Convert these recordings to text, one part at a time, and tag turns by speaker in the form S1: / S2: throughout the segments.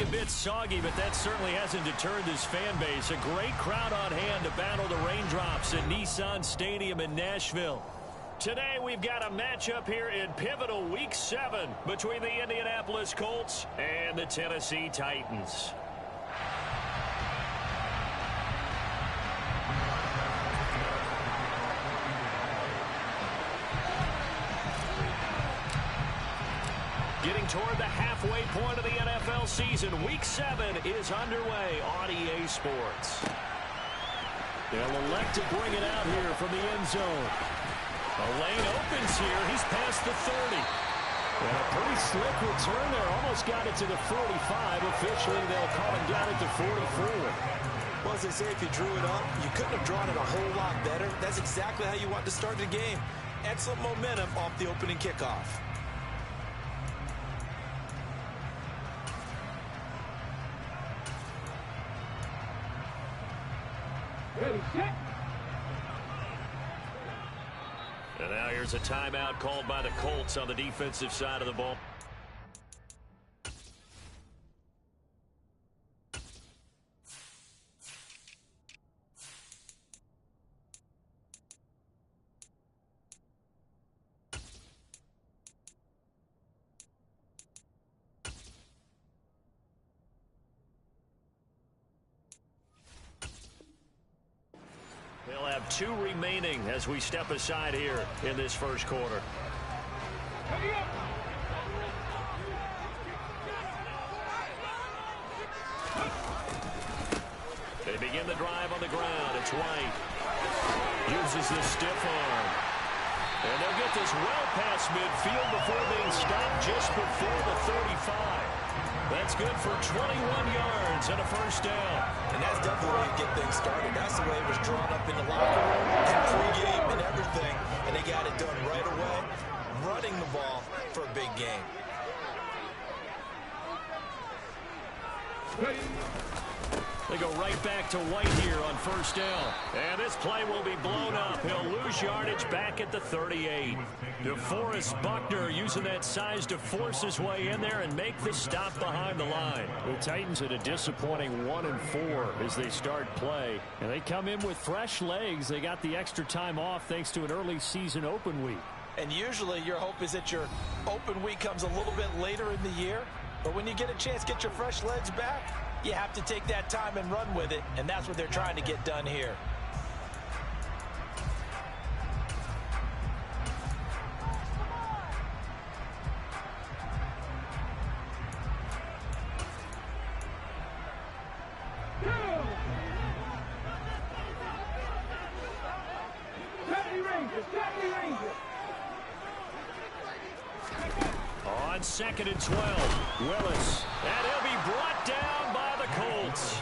S1: be a bit soggy, but that certainly hasn't deterred this fan base. A great crowd on hand to battle the raindrops at Nissan Stadium in Nashville. Today we've got a matchup here in pivotal Week 7 between the Indianapolis Colts and the Tennessee Titans. Getting toward the halfway point of the NFL season, Week 7 is underway on EA Sports. They'll elect to bring it out here from the end zone. The lane opens here. He's past the 30. And a pretty slick return there. Almost got it to the 45. Officially, they'll call him down at the 44.
S2: Well, as they say, if you drew it up, you couldn't have drawn it a whole lot better. That's exactly how you want to start the game. Excellent momentum off the opening kickoff.
S1: And now here's a timeout called by the Colts on the defensive side of the ball. They'll have 2 remaining as we step aside here in this first quarter. They begin the drive on the ground. It's White. Uses the stiff arm. And they'll get this well past midfield before being stopped just before the 35. That's good for 21 yards and a first down.
S2: And that's definitely the way to get things started. That's the way it was drawn up in the locker room and pregame and everything. And they got it done right away, running the ball for a big game.
S1: They go right back to White here on first down. And this play will be blown up. He'll lose yardage back at the 38. DeForest Buckner using that size to force his way in there and make the stop behind the line. The Titans had a disappointing 1-4 as they start play. And they come in with fresh legs. They got the extra time off thanks to an early season open week.
S2: And usually your hope is that your open week comes a little bit later in the year. But when you get a chance to get your fresh legs back, you have to take that time and run with it, and that's what they're trying to get done here.
S1: On 2nd and 12, Willis. And he'll be brought down by the Colts.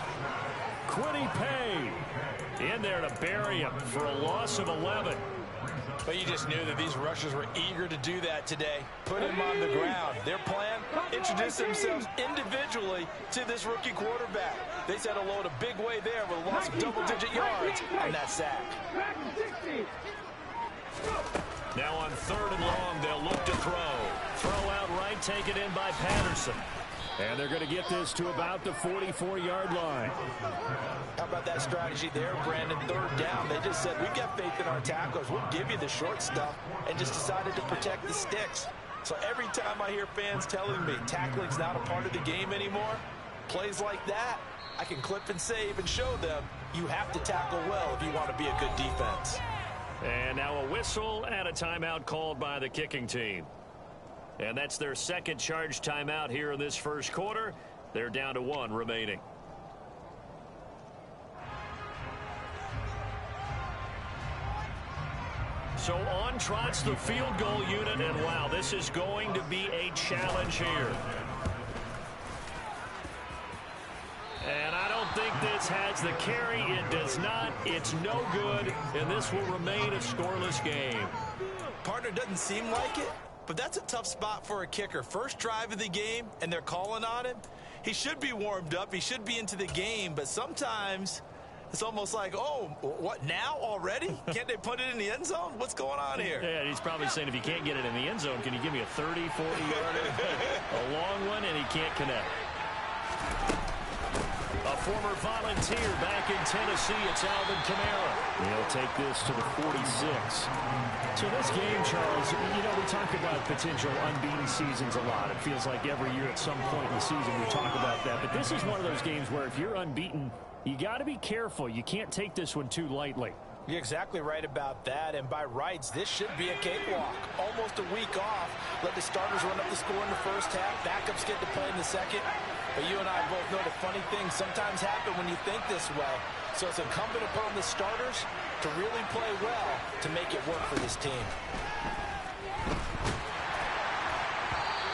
S1: Quiddy Pay in there to bury him for a loss of 11.
S2: But you just knew that these rushers were eager to do that today. Put him on the ground. Their plan, introduce themselves individually to this rookie quarterback. They said hello in a big way there with a loss of double-digit yards and that sack.
S1: Now on 3rd and long, they'll look to throw. Throw out right, taken in by Patterson. And they're going to get this to about the 44-yard line.
S2: How about that strategy there, Brandon? 3rd down. They just said, we've got faith in our tacklers. We'll give you the short stuff, and just decided to protect the sticks. So every time I hear fans telling me tackling's not a part of the game anymore, plays like that, I can clip and save and show them you have to tackle well if you want to be a good defense.
S1: And now a whistle and a timeout called by the kicking team. And that's their second charge timeout here in this first quarter. They're down to 1 remaining. So on trots the field goal unit, and wow, this is going to be a challenge here. And I don't think this has the carry. It does not. It's no good, and this will remain a scoreless game.
S2: Partner, doesn't seem like it, but that's a tough spot for a kicker. First drive of the game, and they're calling on him. He should be warmed up. He should be into the game, but sometimes it's almost like, oh, what, now already? Can't they put it in the end zone? What's going on here?
S1: Yeah, he's probably saying, if you can't get it in the end zone, can you give me a 30, 40-yarder? A long one, and he can't connect. A former volunteer back in Tennessee, it's Alvin Kamara. He'll take this to the 46. So this game, Charles, you know, we talk about potential unbeaten seasons a lot. It feels like every year at some point in the season we talk about that. But this is one of those games where if you're unbeaten, you got to be careful. You can't take this one too lightly.
S2: You're exactly right about that, and by rights, this should be a cakewalk. Almost a week off. Let the starters run up the score in the first half. Backups get to play in the second. But you and I both know the funny things sometimes happen when you think this way. So it's incumbent upon the starters to really play well to make it work for this team.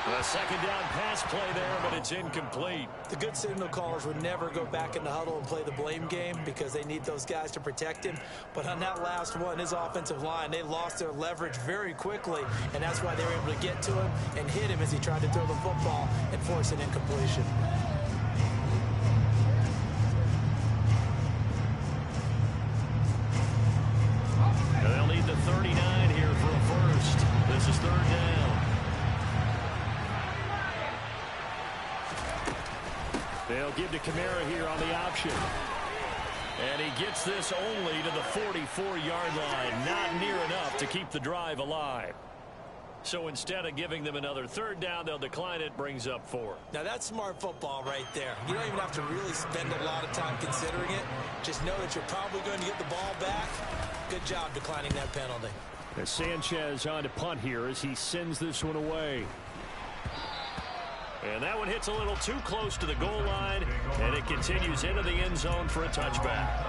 S1: A second down pass play there, but it's incomplete.
S2: The good signal callers would never go back in the huddle and play the blame game because they need those guys to protect him. But on that last one, his offensive line, they lost their leverage very quickly, and that's why they were able to get to him and hit him as he tried to throw the football and force an incompletion.
S1: They'll need the 39 here for a first. This is third down. They'll give to Kamara here on the option. And he gets this only to the 44-yard line. Not near enough to keep the drive alive. So instead of giving them another third down, they'll decline it. Brings up 4.
S2: Now that's smart football right there. You don't even have to really spend a lot of time considering it. Just know that you're probably going to get the ball back. Good job declining that penalty.
S1: As Sanchez on to punt here as he sends this one away. And that one hits a little too close to the goal line, and it continues into the end zone for a touchback.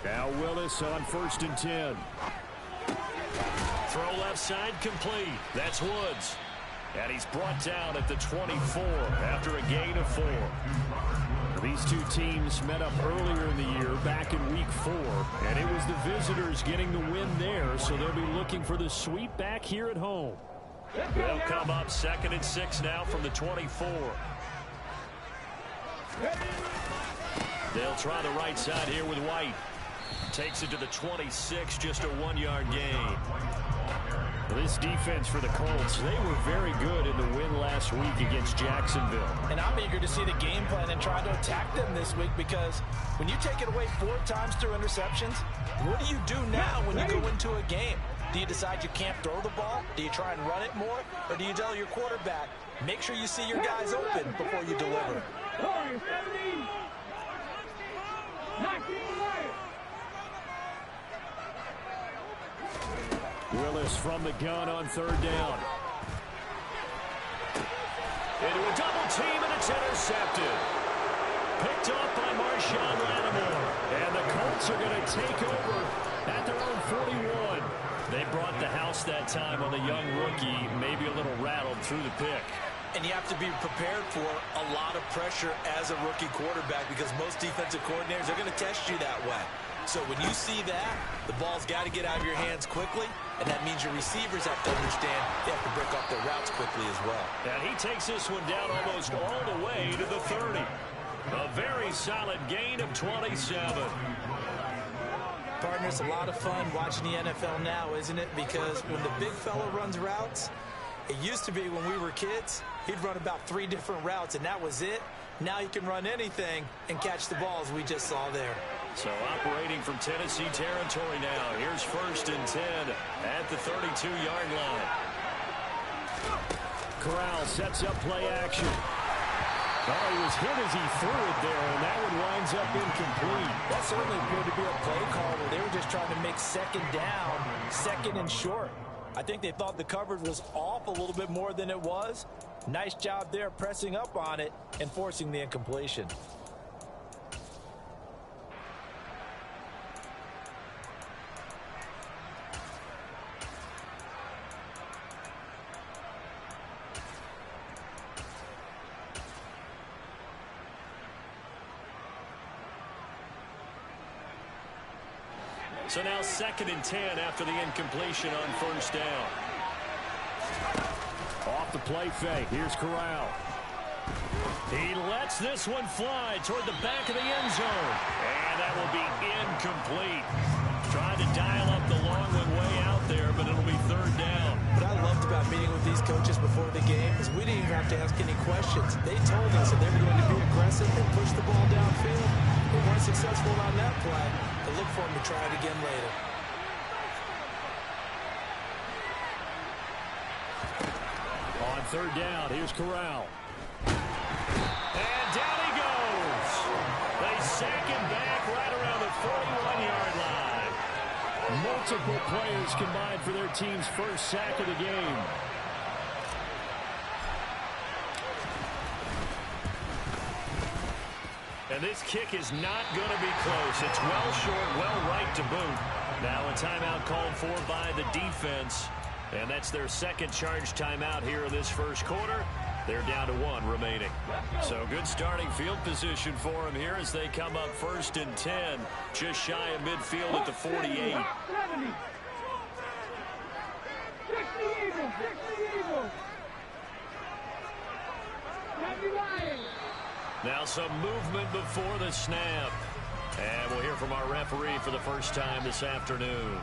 S1: Now Willis on 1st and 10. Throw left side complete. That's Woods. And he's brought down at the 24 after a gain of 4. These two teams met up earlier in the year back in week 4. And it was the visitors getting the win there, so they'll be looking for the sweep back here at home. They'll come up 2nd and 6 now from the 24. They'll try the right side here with White. Takes it to the 26, just a 1-yard gain. This defense for the Colts, they were very good in the win last week against Jacksonville.
S2: And I'm eager to see the game plan and try to attack them this week because when you take it away 4 times through interceptions, what do you do now when you go into a game? Do you decide you can't throw the ball? Do you try and run it more? Or do you tell your quarterback, make sure you see your guys open before you deliver?
S1: Willis from the gun on 3rd down. Into a double team, and it's intercepted. Picked up by Marshawn Lattimore. And the Colts are going to take over at their own 41. They brought the house that time on the young rookie, maybe a little rattled through the pick.
S2: And you have to be prepared for a lot of pressure as a rookie quarterback because most defensive coordinators are going to test you that way. So when you see that, the ball's got to get out of your hands quickly, and that means your receivers have to understand they have to break off their routes quickly as well.
S1: And he takes this one down almost all the way to the 30. A very solid gain of 27.
S2: Partner, it's a lot of fun watching the NFL now, isn't it? Because when the big fella runs routes, it used to be when we were kids, he'd run about 3 different routes, and that was it. Now he can run anything and catch the balls we just saw there.
S1: So operating from Tennessee territory now. Here's 1st and 10 at the 32-yard line. Corral sets up play action. Oh, he was hit as he threw it there, and that one winds up incomplete.
S2: That certainly appeared to be a play call where they were just trying to make 2nd down, 2nd and short. I think they thought the coverage was off a little bit more than it was. Nice job there pressing up on it and forcing the incompletion.
S1: So now 2nd and 10 after the incompletion on first down. Off the play fake. Here's Corral. He lets this one fly toward the back of the end zone. And that will be incomplete. Tried to dial up the long one way out there, but it'll be 3rd down.
S2: What I loved about meeting with these coaches before the game is we didn't even have to ask any questions. They told us that they were going to be aggressive and push the ball downfield. They weren't successful on that play. They look for them to try it again later.
S1: On 3rd down, here's Corral. And down he goes. They sack him back right around the 41-yard line. Multiple players combined for their team's first sack of the game. And this kick is not going to be close. It's well short, well right to boot. Now a timeout called for by the defense. And that's their 2nd charge timeout here in this first quarter. They're down to 1 remaining. So good starting field position for them here as they come up 1st and 10. Just shy of midfield at the 48. Now some movement before the snap. And we'll hear from our referee for the first time this afternoon.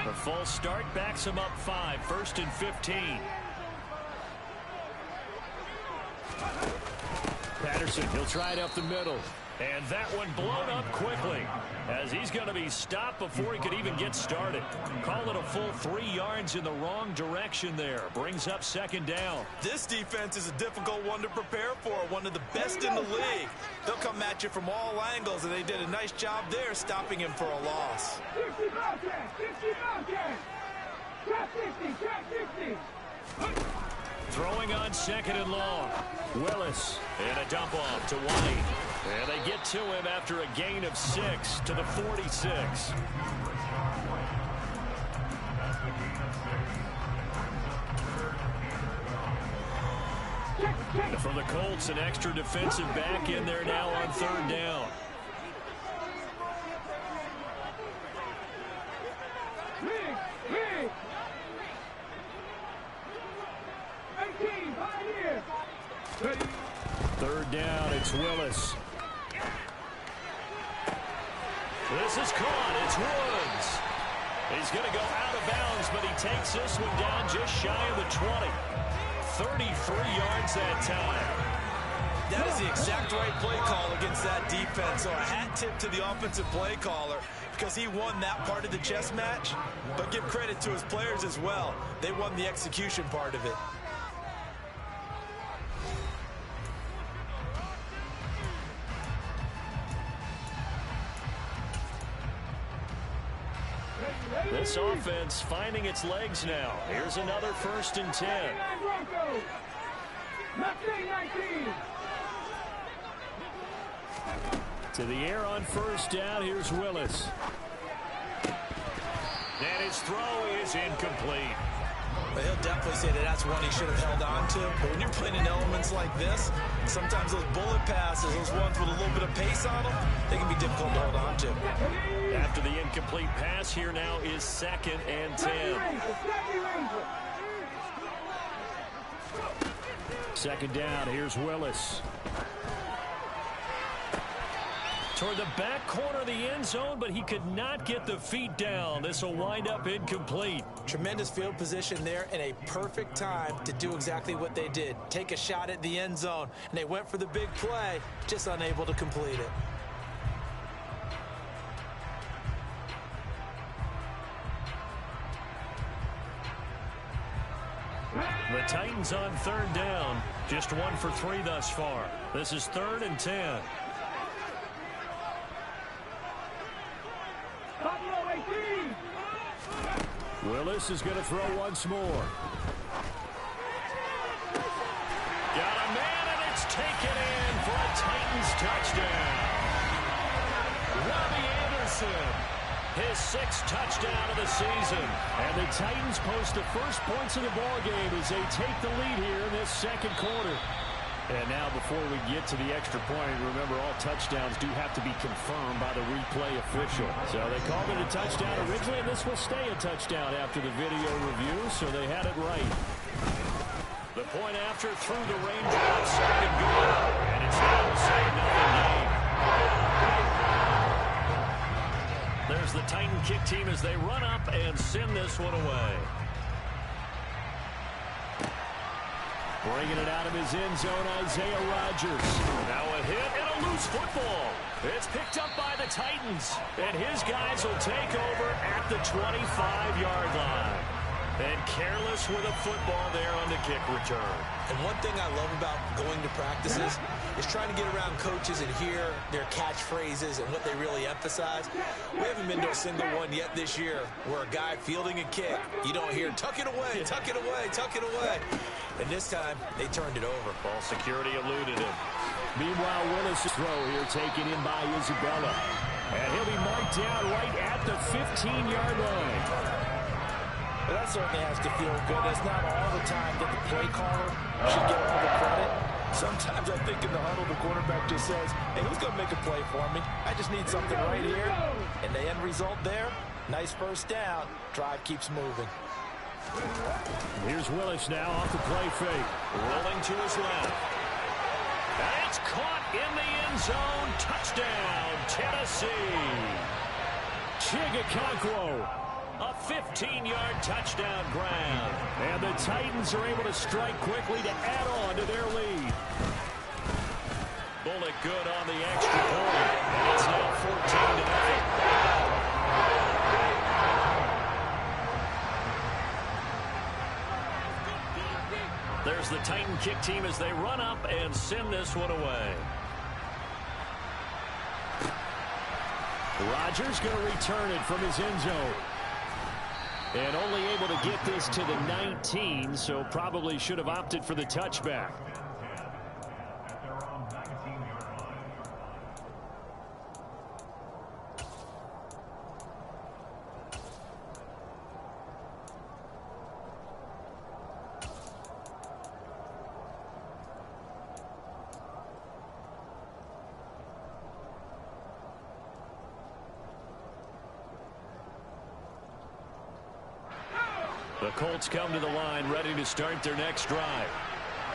S1: The false start backs him up 5, 1st and 15. Patterson, he'll try it up the middle. And that one blown up quickly as he's going to be stopped before he could even get started. Call it a full 3 yards in the wrong direction there. Brings up 2nd down.
S2: This defense is a difficult one to prepare for, one of the best in the league. They'll come at you from all angles, and they did a nice job there stopping him for a loss.
S3: 60 Bobcats, 60 Bobcats. Trap 60, trap 60.
S1: Throwing on 2nd and long. Willis and a dump off to White. And they get to him after a gain of 6 to the 46. For the Colts, an extra defensive back in there now on 3rd down. Third down, it's Willis. This is caught, it's Woods. He's going to go out of bounds, but he takes this one down just shy of the 20. 33 yards that time.
S2: That is the exact right play call against that defense. So a hat tip to the offensive play caller because he won that part of the chess match. But give credit to his players as well. They won the execution part of it.
S1: This offense finding its legs now. Here's another 1st and 10. To the air on 1st down. Here's Willis. And his throw is incomplete.
S2: But he'll definitely say that that's one he should have held on to. But when you're playing in elements like this, sometimes those bullet passes, those ones with a little bit of pace on them, they can be difficult to hold on to.
S1: After the incomplete pass, here now is 2nd and 10. 2nd down, here's Willis. Toward the back corner of the end zone, but he could not get the feet down. This will wind up incomplete.
S2: Tremendous field position there and a perfect time to do exactly what they did. Take a shot at the end zone. And they went for the big play, just unable to complete it.
S1: The Titans on 3rd down. Just 1 for 3 thus far. This is 3rd and 10. Willis is going to throw once more. Got a man, and it's taken in for a Titans touchdown. Robbie Anderson, his 6th touchdown of the season. And the Titans post the first points of the ball game as they take the lead here in this second quarter. And now before we get to the extra point, remember all touchdowns do have to be confirmed by the replay official. So they called it a touchdown originally, and this will stay a touchdown after the video review, so they had it right. The point after through the raindrops, second goal, and it's now a 7-0 game. There's the Titan kick team as they run up and send this one away. Bringing it out of his end zone, Isaiah Rodgers. Now a hit and a loose football. It's picked up by the Titans, and his guys will take over at the 25-yard line. And careless with a football there on the kick return.
S2: And one thing I love about going to practices is trying to get around coaches and hear their catchphrases and what they really emphasize. We haven't been to a single one yet this year where a guy fielding a kick, you don't hear, tuck it away, tuck it away, tuck it away. And this time, they turned it over.
S1: Ball security eluded him. Meanwhile, Willis' throw here taken in by Isabella. And he'll be marked down right at the 15-yard line.
S2: But that certainly has to feel good. It's not all the time that the play caller should get all the credit. Sometimes I think in the huddle, the quarterback just says, hey, who's going to make a play for me? I just need something right here. And the end result there, nice first down. Drive keeps moving.
S1: Here's Willis now off the play fake. Rolling to his left. And it's caught in the end zone. Touchdown, Tennessee. Chigakonkwo. A 15-yard touchdown grab. And the Titans are able to strike quickly to add on to their lead. Bullet good on the extra point. And it's now 14-0. There's the Titan kick team as they run up and send this one away. Rodgers going to return it from his end zone. And only able to get this to the 19, so probably should have opted for the touchback. The Colts come to the line ready to start their next drive.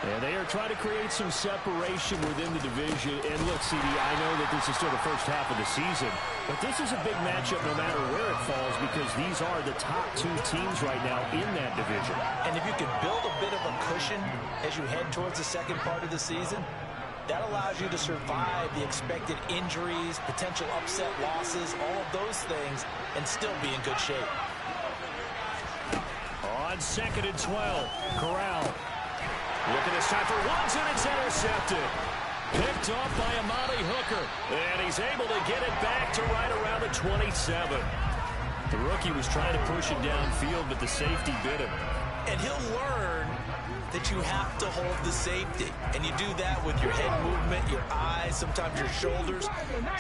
S1: And they are trying to create some separation within the division. And look, CD, I know that this is still the first half of the season, but this is a big matchup no matter where it falls because these are the top 2 teams right now in that division.
S2: And if you can build a bit of a cushion as you head towards the second part of the season, that allows you to survive the expected injuries, potential upset losses, all of those things, and still be in good shape.
S1: On 2nd and 12, Corral. Looking this time for Watson, it's intercepted. Picked off by Amani Hooker. And he's able to get it back to right around the 27. The rookie was trying to push it downfield, but the safety bit him.
S2: And he'll learn that you have to hold the safety. And you do that with your head movement, your eyes, sometimes your shoulders.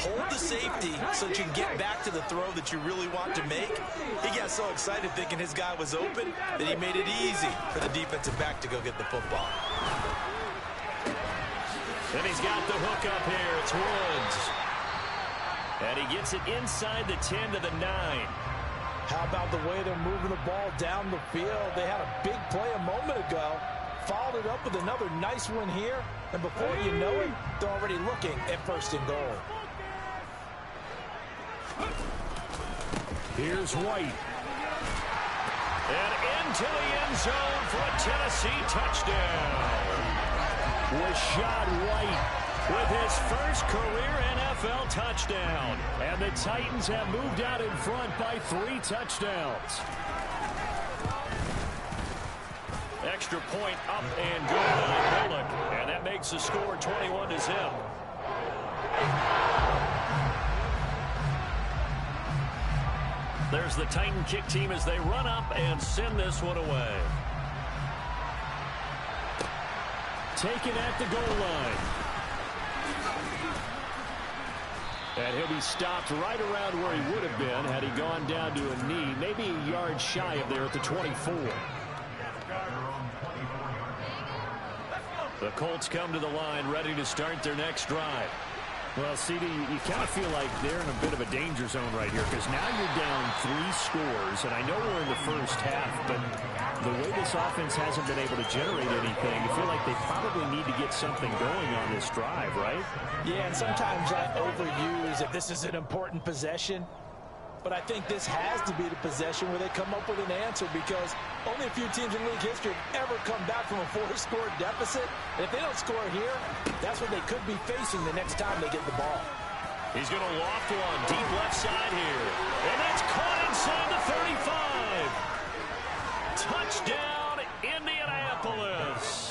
S2: Hold the safety so that you can get back to the throw that you really want to make. He got so excited thinking his guy was open that he made it easy for the defensive back to go get the football.
S1: And he's got the hook up here. It's Woods. And he gets it inside the 10 to the 9.
S2: How about the way they're moving the ball down the field? They had a big play a moment ago. Followed it up with another nice one here. And before you know it, they're already looking at 1st and goal.
S1: Here's White. And into the end zone for a Tennessee touchdown. Rashad White with his first career NFL touchdown. And the Titans have moved out in front by 3 touchdowns. Extra point up and good by Bullock. And that makes the score 21-0. There's the Titan kick team as they run up and send this one away. Taken at the goal line. And he'll be stopped right around where he would have been had he gone down to a knee, maybe a yard shy of there at the 24. The Colts come to the line ready to start their next drive. Well, CD, you kind of feel like they're in a bit of a danger zone right here because now you're down 3 scores, and I know we're in the first half, but the way this offense hasn't been able to generate anything, you feel like they probably need to get something going on this drive, right?
S2: Yeah, and sometimes I overuse if this is an important possession. But I think this has to be the possession where they come up with an answer because only a few teams in league history have ever come back from a 4-score deficit. And if they don't score here, that's what they could be facing the next time they get the ball.
S1: He's going to loft one deep left side here. And that's caught inside the 35. Touchdown, Indianapolis.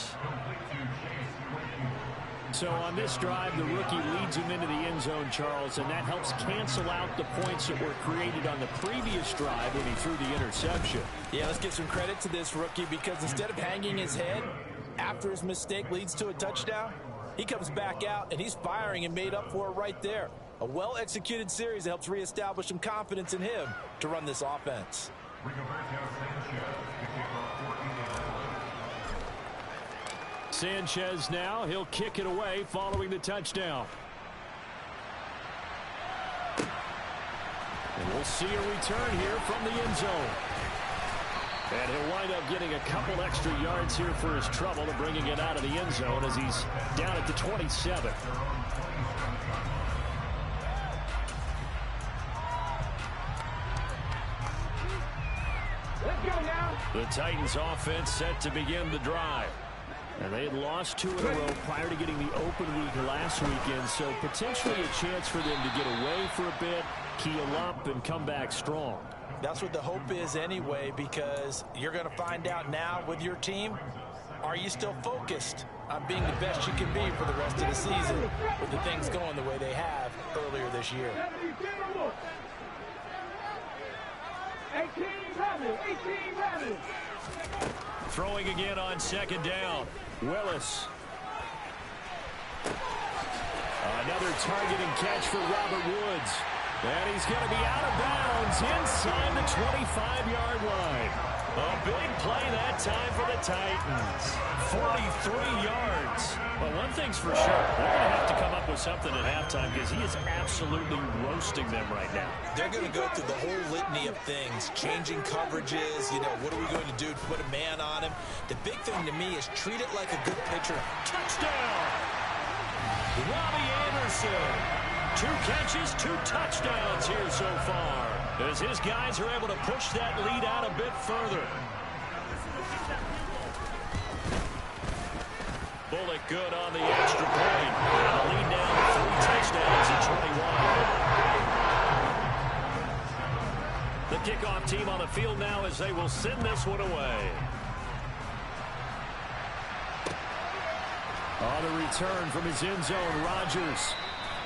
S1: So on this drive, the rookie leads him into the end zone, Charles, and that helps cancel out the points that were created on the previous drive when he threw the interception.
S2: Yeah, let's give some credit to this rookie because instead of hanging his head after his mistake leads to a touchdown, he comes back out and he's firing and made up for it right there. A well-executed series that helps reestablish some confidence in him to run this offense.
S1: Sanchez now, he'll kick it away following the touchdown. And we'll see a return here from the end zone. And he'll wind up getting a couple extra yards here for his trouble and bringing it out of the end zone as he's down at the 27.
S3: Let's go now.
S1: The Titans offense set to begin the drive. And they had lost 2 in a row prior to getting the open week last weekend, so potentially a chance for them to get away for a bit, keel up, and come back strong.
S2: That's what the hope is anyway, because you're going to find out now with your team, are you still focused on being the best you can be for the rest of the season with the things going the way they have earlier this year.
S3: 18 rabbits.
S1: Throwing again on second down. Willis. Another targeting catch for Robert Woods. And he's going to be out of bounds inside the 25-yard line. A big play that time for the Titans. 43 yards. But one thing's for sure, they're going to have to come up with something at halftime because he is absolutely roasting them right now.
S2: They're going to go through the whole litany of things, changing coverages, what are we going to do to put a man on him? The big thing to me is treat it like a good pitcher.
S1: Touchdown! Robbie Anderson. 2 catches, 2 touchdowns here so far, as his guys are able to push that lead out a bit further. Bullock good on the extra point. And a lead down to 3 touchdowns at 21. The kickoff team on the field now as they will send this one away. On the return from his end zone, Rodgers.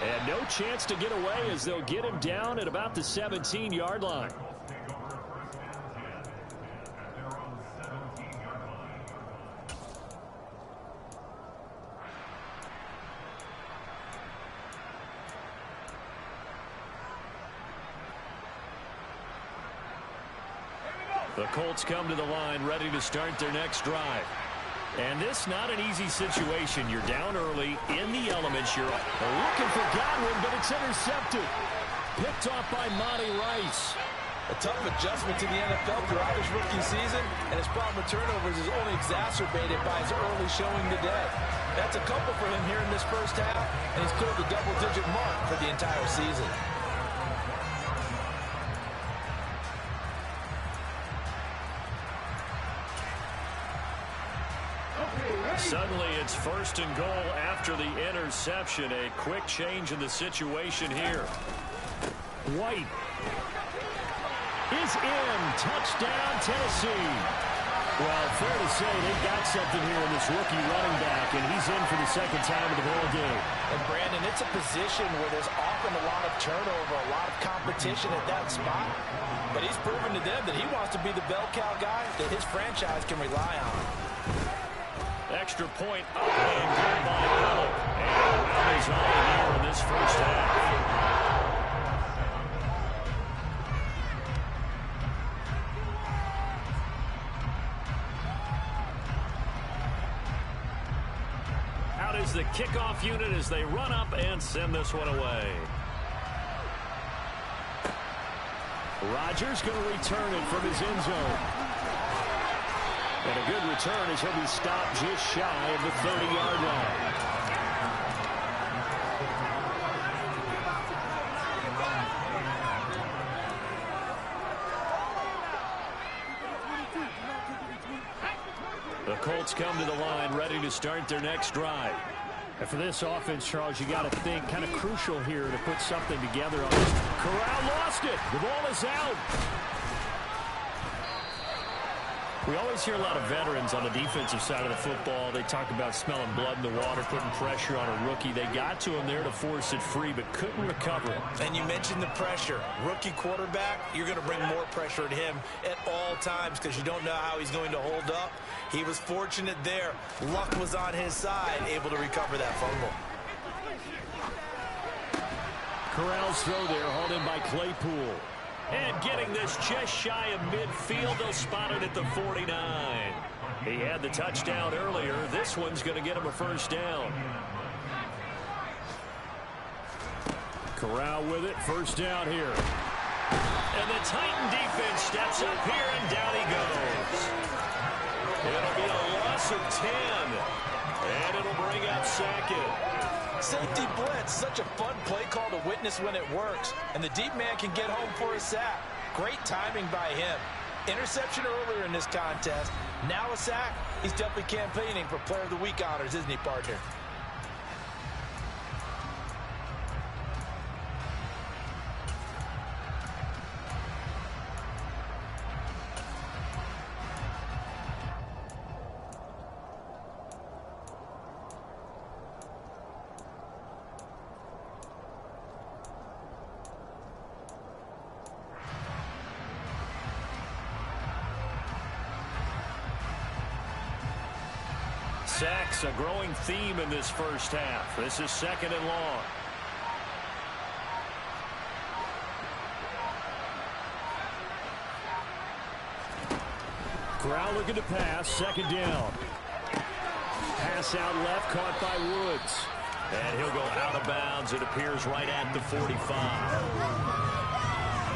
S1: And no chance to get away as they'll get him down at about the 17-yard line. The Colts come to the line ready to start their next drive. And this not an easy situation. You're down early in the elements. You're looking for Godwin, but it's intercepted. Picked off by Monty Rice.
S2: A tough adjustment to the NFL throughout his rookie season, and his problem with turnovers is only exacerbated by his early showing today. That's a couple for him here in this first half, and he's cleared the double-digit mark for the entire season.
S1: Suddenly it's 1st and goal after the interception. A quick change in the situation here. White is in. Touchdown, Tennessee. Well, fair to say they've got something here in this rookie running back, and he's in for the second time in the ball game.
S2: And Brandon, it's a position where there's often a lot of turnover, a lot of competition at that spot. But he's proven to them that he wants to be the bell cow guy that his franchise can rely on.
S1: Extra point up and good by Bullock. And the rallies on here in this first half. is the kickoff unit as they run up and send this one away. Rodgers going to return it from his end zone. And a good return as he'll be stopped just shy of the 30-yard line. The Colts come to the line ready to start their next drive.
S4: And for this offense, Charles, you got to think kind of crucial here to put something together on this.
S1: Corral lost it. The ball is out. We always hear a lot of veterans on the defensive side of the football. They talk about smelling blood in the water, putting pressure on a rookie. They got to him there to force it free, but couldn't recover it.
S2: And you mentioned the pressure. Rookie quarterback, you're going to bring more pressure at him at all times because you don't know how he's going to hold up. He was fortunate there. Luck was on his side, able to recover that fumble.
S1: Corral's throw there, hauled in by Claypool. And getting this just shy of midfield, they'll spot it at the 49. He had the touchdown earlier. This one's going to get him a first down. Corral with it, first down here. And the Titan defense steps up here, and down he goes. It'll be a loss of 10. And it'll bring up second.
S2: Safety blitz, such a fun play call to witness when it works. And the deep man can get home for a sack. Great timing by him. Interception earlier in this contest. Now a sack. He's definitely campaigning for Player of the Week honors, isn't he, partner?
S1: Sacks, a growing theme in this first half. This is second and long. Corral looking to pass, second down. Pass out left, caught by Woods. And he'll go out of bounds, it appears, right at the 45.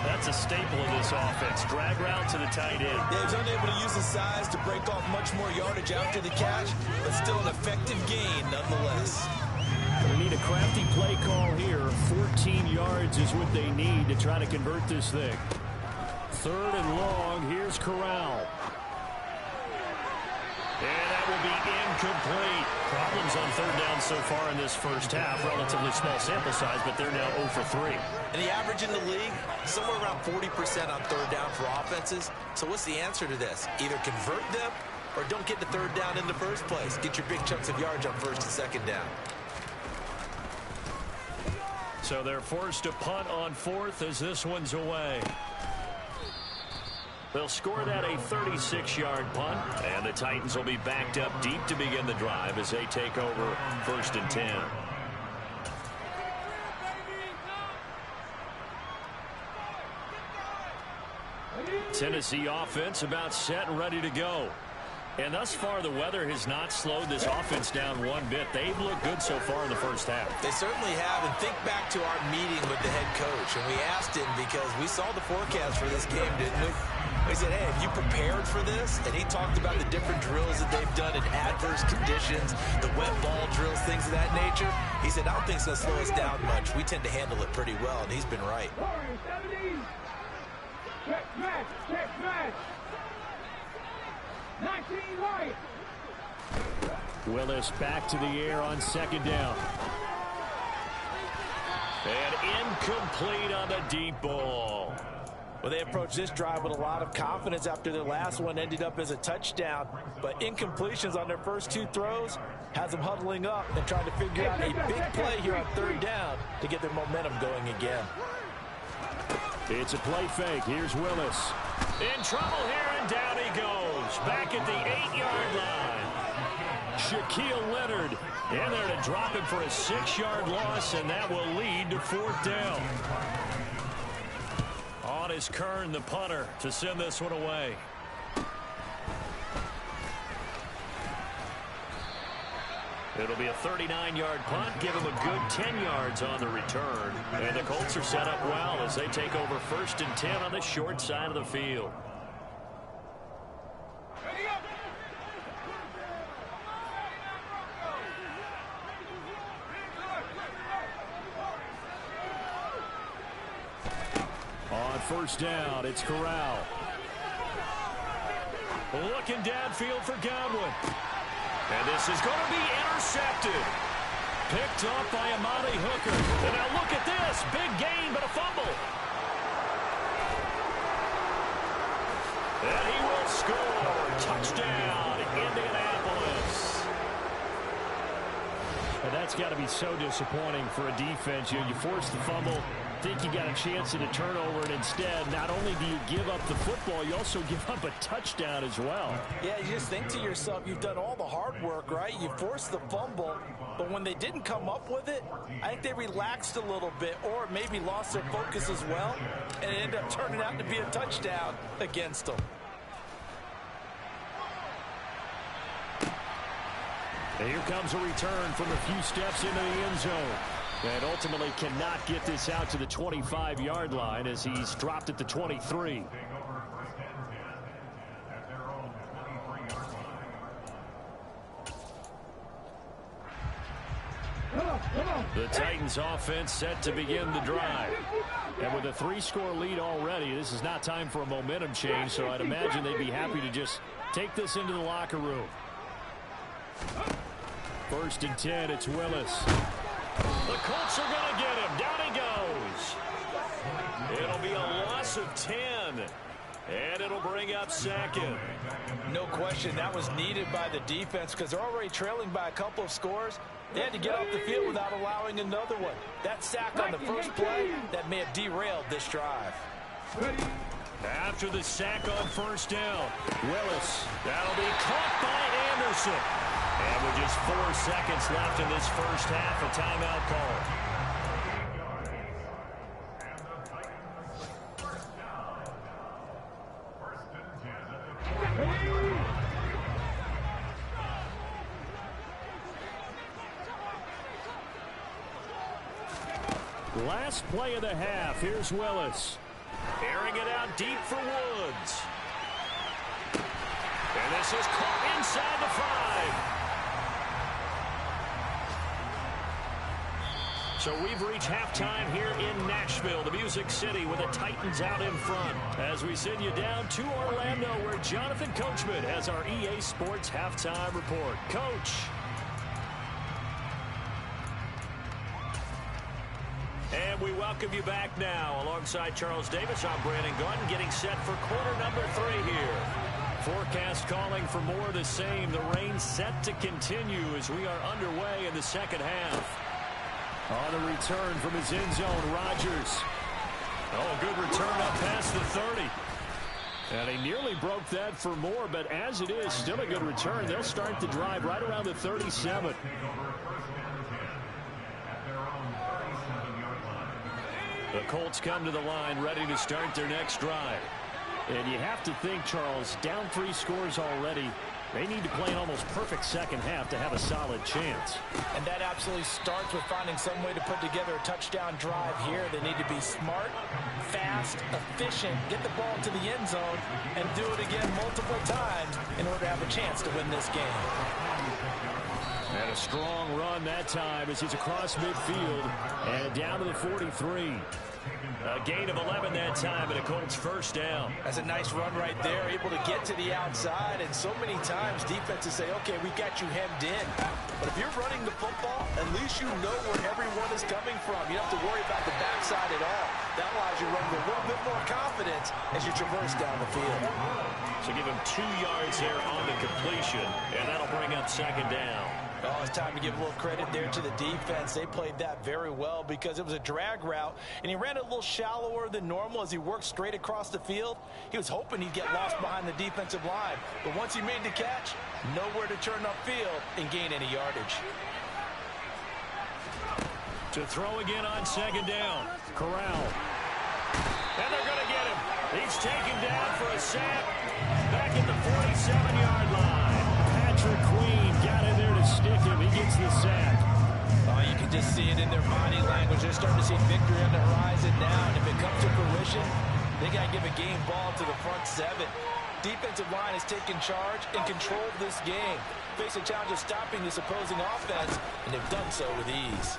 S1: That's a staple of this offense. Drag route to the tight end.
S2: Yeah, he was unable to use his size to break off much more yardage after the catch, but still an effective gain nonetheless.
S1: They need a crafty play call here. 14 yards is what they need to try to convert this thing. Third and long. Here's Corral. And that will be incomplete. Problems on third down so far in this first half. Relatively small sample size, but they're now 0 for 3.
S2: And the average in the league, somewhere around 40% on third down for offenses. So what's the answer to this? Either convert them or don't get to third down in the first place. Get your big chunks of yards on first and second down.
S1: So they're forced to punt on fourth as this one's away. They'll score that a 36-yard punt, and the Titans will be backed up deep to begin the drive as they take over first and 10. Tennessee offense about set and ready to go. And thus far, the weather has not slowed this offense down one bit. They've looked good so far in the first half.
S2: They certainly have. And think back to our meeting with the head coach. And we asked him because we saw the forecast for this game, didn't we? We said, hey, have you prepared for this? And he talked about the different drills that they've done in adverse conditions, the wet ball drills, things of that nature. He said, I don't think it's going to slow us down much. We tend to handle it pretty well, and he's been right.
S3: Check match, check match. 19 right.
S1: Willis back to the air on second down. And incomplete on the deep ball.
S2: Well, they approached this drive with a lot of confidence after their last one ended up as a touchdown. But incompletions on their first two throws has them huddling up and trying to figure out a big play here on third down to get their momentum going again.
S1: It's a play fake. Here's Willis. In trouble here, and down he goes. Back at the 8-yard line. Shaquille Leonard in there to drop him for a 6-yard loss, and that will lead to fourth down. On is Kern, the punter, to send this one away. It'll be a 39-yard punt. Give them a good 10 yards on the return. And the Colts are set up well as they take over 1st and 10 on the short side of the field.
S4: On 1st down, it's Corral.
S1: Looking downfield for Godwin. And this is going to be intercepted. Picked up by Amani Hooker. And now look at this. Big gain, but a fumble. And he will score. Touchdown, Indianapolis.
S4: And that's got to be so disappointing for a defense. You force the fumble, think you got a chance at a turnover, and instead, not only do you give up the football, you also give up a touchdown as well.
S2: Yeah, you just think to yourself, you've done all the hard work, right? You forced the fumble, but when they didn't come up with it, I think they relaxed a little bit or maybe lost their focus as well, and it ended up turning out to be a touchdown against them.
S4: And here comes a return from a few steps into the end zone. And ultimately cannot get this out to the 25-yard line as he's dropped at the 23. The Titans offense set to begin the drive. And with a 3-score lead already, this is not time for a momentum change, so I'd imagine they'd be happy to just take this into the locker room. 1st and 10, it's Willis.
S1: The Colts are going to get him. Down he goes. It'll be a loss of 10. And it'll bring up 2nd.
S2: No question, that was needed by the defense because they're already trailing by a couple of scores. They had to get off the field without allowing another one. That sack on the first play, that may have derailed this drive.
S1: After the sack on 1st down, Willis. That'll be caught by Anderson. And with just 4 seconds left in this first half, a timeout call.
S4: Last play of the half. Here's Willis.
S1: Airing it out deep for Woods. And this is caught inside the 5. So we've reached halftime here in Nashville, the Music City, with the Titans out in front. As we send you down to Orlando, where Jonathan Coachman has our EA Sports halftime report. Coach. And we welcome you back now. Alongside Charles Davis, I'm Brandon Gordon, getting set for quarter number 3 here. Forecast calling for more of the same. The rain set to continue as we are underway in the second half. On the return from his end zone, Rodgers. Oh, good return up past the 30. And he nearly broke that for more, but as it is, still a good return. They'll start the drive right around the 37. The Colts come to the line ready to start their next drive. And you have to think, Charles, down 3 scores already. They need to play an almost perfect second half to have a solid chance.
S2: And that absolutely starts with finding some way to put together a touchdown drive here. They need to be smart, fast, efficient, get the ball to the end zone, and do it again multiple times in order to have a chance to win this game.
S4: And a strong run that time as he's across midfield and down to the 43.
S1: A gain of 11 that time, and a Colts first down.
S2: That's a nice run right there, able to get to the outside. And so many times defenses say, okay, we got you hemmed in. But if you're running the football, at least you know where everyone is coming from. You don't have to worry about the backside at all. That allows you to run with a little bit more confidence as you traverse down the field.
S1: So give him 2 yards there on the completion, and that'll bring up second down.
S2: Oh, it's time to give a little credit there to the defense. They played that very well because it was a drag route, and he ran a little shallower than normal as he worked straight across the field. He was hoping he'd get lost behind the defensive line, but once he made the catch, nowhere to turn upfield and gain any yardage.
S1: To throw again on second down.
S4: Corral.
S1: And they're going to get him. He's taken down for a sack back at the 47-yard line.
S4: Patrick Queen got in there to stick him. He gets the
S2: just see it in their body language. They're starting to see victory on the horizon now. And if it comes to fruition, they got to give a game ball to the front seven. Defensive line has taken charge and controlled this game. Face a challenge of stopping this opposing offense, and they've done so with ease.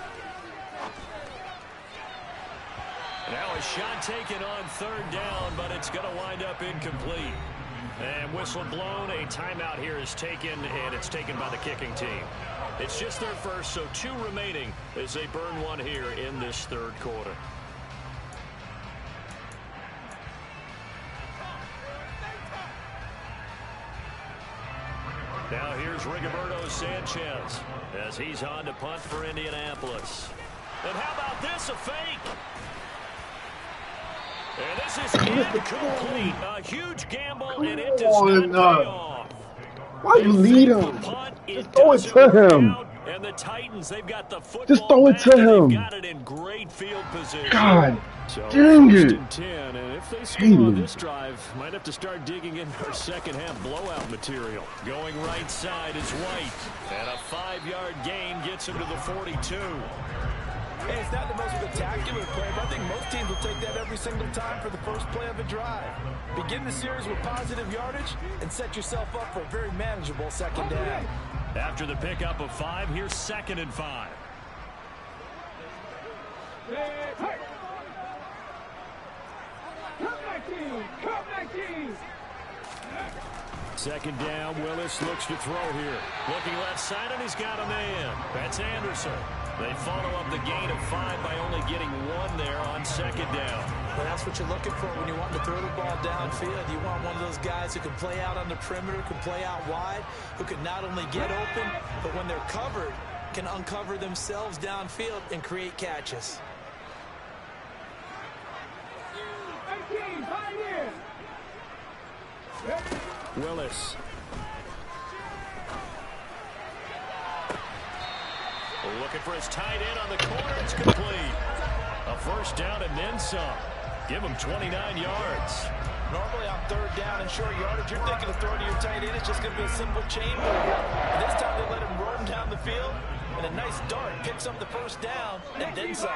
S1: Now a shot taken on third down, but it's going to wind up incomplete. And whistle blown. A timeout here is taken, and it's taken by the kicking team. It's just their first, so 2 remaining as they burn one here in this third quarter. Now here's Rigoberto Sanchez as he's on to punt for Indianapolis. And how about this, a fake? And this is incomplete. A huge gamble, and it does not pay off.
S5: Why you lead him? Just throw it to him.
S1: And the Titans, they've got the football.
S5: Just throw it to him.
S1: Got it in great field position.
S5: God
S1: so
S5: dang it.
S1: 1st and 10, and if they score on this drive, might have to start digging in our second half blowout material. Going right side is White. And a 5-yard gain gets him to the 42.
S2: Hey, it's not the most spectacular play, but I think most teams will take that every single time for the first play of a drive. Begin the series with positive yardage and set yourself up for a very manageable second down.
S1: After the pickup of 5, here's 2nd and 5. Second down, Willis looks to throw here. Looking left side, and he's got a man. That's Anderson. They follow up the gain of 5 by only getting 1 there on second down.
S2: Well, that's what you're looking for when you want to throw the ball downfield. You want one of those guys who can play out on the perimeter, can play out wide, who can not only get open, but when they're covered, can uncover themselves downfield and create catches.
S1: Willis. Looking for his tight end on the corner. It's complete. A first down and then some. Give him 29 yards.
S2: Normally on third down and short yardage, you're thinking of throwing to your tight end. It's just going to be a simple chain move. And this time they let him roam down the field. And a nice dart picks up the first down and then some.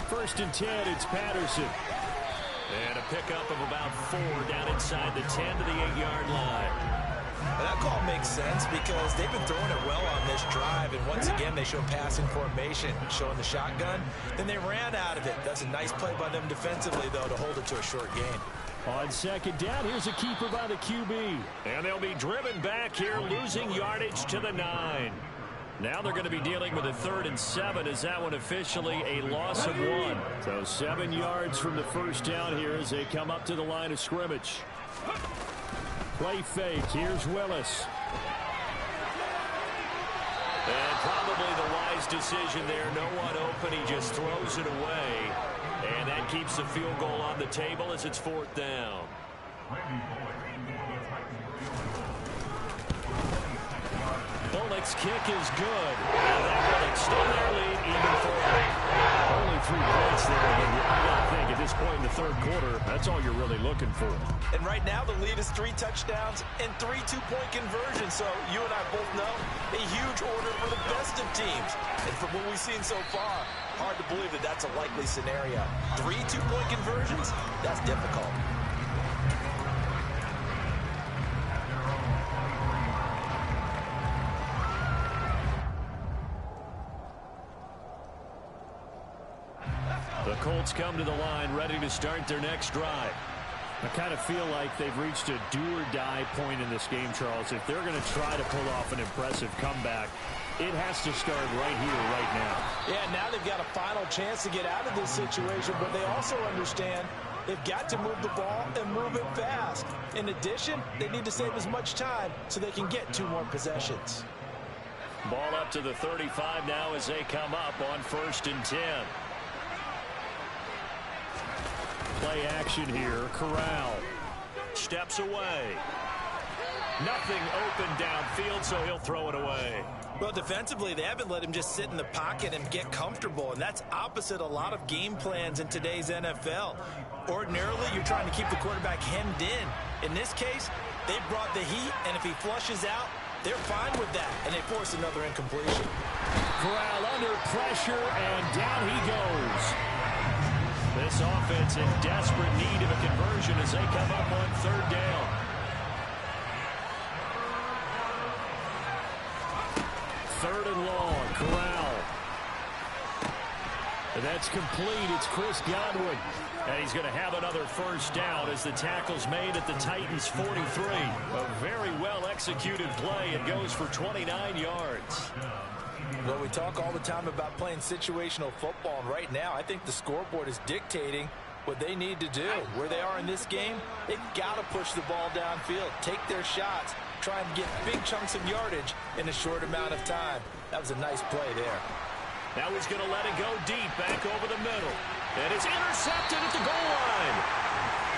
S1: First and 10, it's Patterson. And a pickup of about 4 down inside the 10 to the 8-yard line.
S2: Well, that call makes sense because they've been throwing it well on this drive. And once again, they show passing formation, showing the shotgun. Then they ran out of it. That's a nice play by them defensively, though, to hold it to a short gain.
S1: On second down, here's a keeper by the QB. And they'll be driven back here, losing yardage to the 9. Now they're going to be dealing with a 3rd and 7 as that one officially a loss of 1. So 7 yards from the first down here as they come up to the line of scrimmage. Play fake. Here's Willis. And probably the wise decision there. No one open. He just throws it away. And that keeps the field goal on the table as it's 4th down. Bullock's kick is good. And that will extend their lead even further. Only 3 points there, but I think at this point in the third quarter, that's all you're really looking for.
S2: And right now the lead is 3 touchdowns and 3 two-point conversions. So you and I both know a huge order for the best of teams. And from what we've seen so far, hard to believe that that's a likely scenario. 3 two-point conversions? That's difficult.
S1: The Colts come to the line ready to start their next drive. I kind of feel like they've reached a do-or-die point in this game, Charles. If they're going to try to pull off an impressive comeback, it has to start right here, right now.
S2: Yeah, now they've got a final chance to get out of this situation, but they also understand they've got to move the ball and move it fast. In addition, they need to save as much time so they can get 2 more possessions.
S1: Ball up to the 35 now as they come up on 1st and 10. Play action here. Corral steps away. Nothing open downfield, so he'll throw it away.
S2: Well, defensively, they haven't let him just sit in the pocket and get comfortable, and that's opposite a lot of game plans in today's NFL. Ordinarily, you're trying to keep the quarterback hemmed in. In this case, They brought the heat, and if he flushes out, they're fine with that, and they force another incompletion.
S1: Corral under pressure, and down he goes. This offense in desperate need of a conversion as they come up on third down. Third and long, Corral. And that's complete. It's Chris Godwin. And he's going to have another first down as the tackle's made at the Titans' 43. A very well-executed play. It goes for 29 yards.
S2: Well, we talk all the time about playing situational football, and right now I think the scoreboard is dictating what they need to do. Where they are in this game, they've got to push the ball downfield, take their shots, try and get big chunks of yardage in a short amount of time. That was a nice play there.
S1: Now he's going to let it go deep, back over the middle. And it's intercepted at the goal line.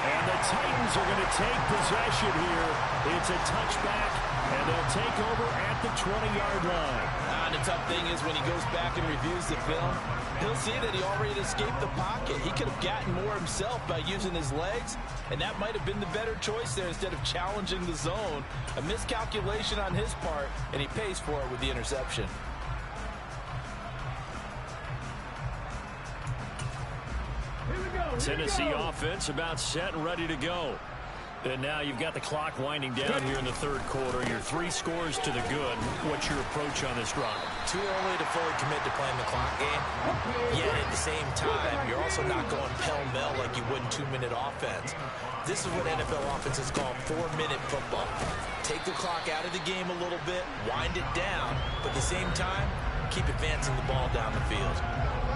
S1: And the Titans are going to take possession here. It's a touchback, and they'll take over at the 20-yard line.
S2: And the tough thing is when he goes back and reviews the film, he'll see that he already escaped the pocket. He could have gotten more himself by using his legs, and that might have been the better choice there instead of challenging the zone. A miscalculation on his part, and he pays for it with the interception.
S1: Tennessee offense about set and ready to go. And now you've got the clock winding down here in the third quarter. Your 3 scores to the good. What's your approach on this drive?
S2: Too early to fully commit to playing the clock game. Yet at the same time, you're also not going pell-mell like you would in 2-minute offense. This is what NFL offenses call 4-minute football. Take the clock out of the game a little bit, wind it down, but at the same time, keep advancing the ball down the field.